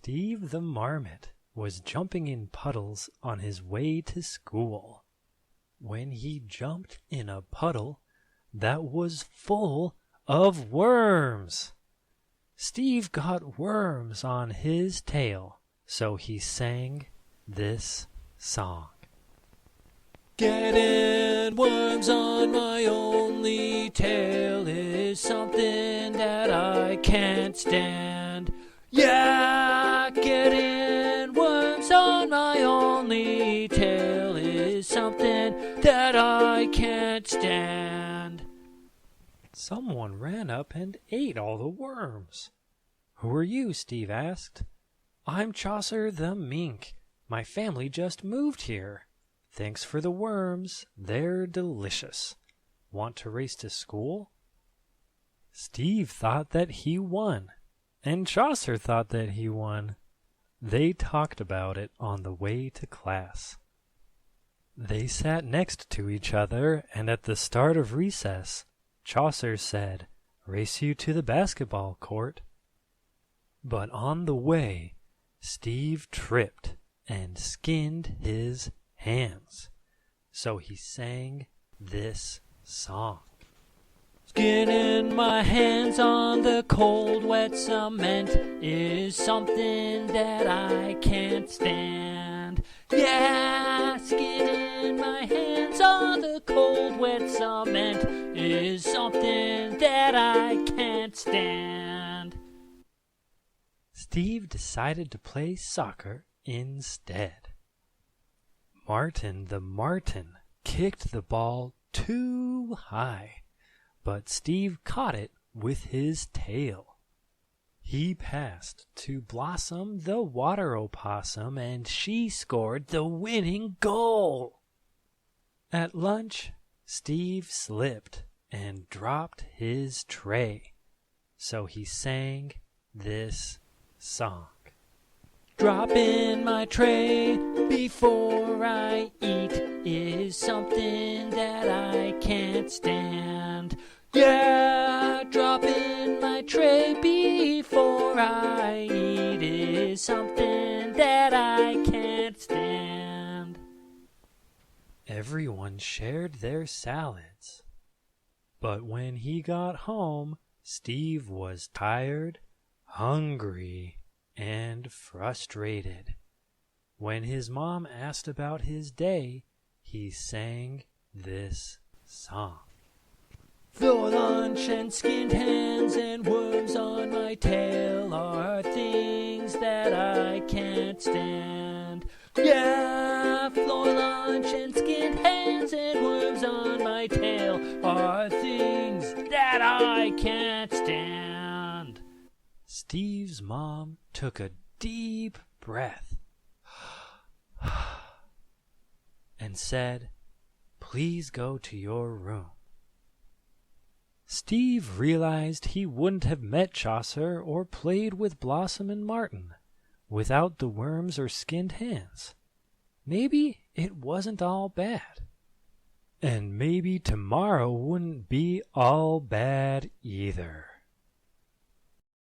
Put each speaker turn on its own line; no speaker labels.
Steve the Marmot was jumping in puddles on his way to school when he jumped in a puddle that was full of worms. Steve got worms on his tail, so he sang this song.
Getting worms on my only tail is something that I can't stand. Yeah, getting worms on my only tail is something that I can't stand.
Someone ran up and ate all the worms. "Who are you?" Steve asked. "I'm Chaucer the Mink. My family just moved here. Thanks for the worms. They're delicious. Want to race to school?" Steve thought that he won, and Chaucer thought that he won. They talked about it on the way to class. They sat next to each other, and at the start of recess, Chaucer said, "Race you to the basketball court." But on the way, Steve tripped and skinned his hands. So he sang this song.
Skinning my hands on the cold, wet cement is something that I can't stand. Yeah, skinning my hands on the cold, wet cement is something that I can't stand.
Steve decided to play soccer instead. Martin the Martin kicked the ball too high, but Steve caught it with his tail. He passed to Blossom the water opossum, and she scored the winning goal. At lunch, Steve slipped and dropped his tray, so he sang this song.
Dropping my tray before I eat is something that I can't stand. Yeah, dropping my tray before I eat is something that I can't stand.
Everyone shared their salads. But when he got home, Steve was tired, hungry, and frustrated. When his mom asked about his day, he sang this song.
Floor lunch and skinned hands and worms on my tail are things that I can't stand. Yeah, floor lunch and skinned hands and worms on my tail are things that I can't stand.
Steve's mom took a deep breath and said, "Please go to your room." Steve realized he wouldn't have met Chaucer or played with Blossom and Martin without the worms or skinned hands. Maybe it wasn't all bad. And maybe tomorrow wouldn't be all bad either.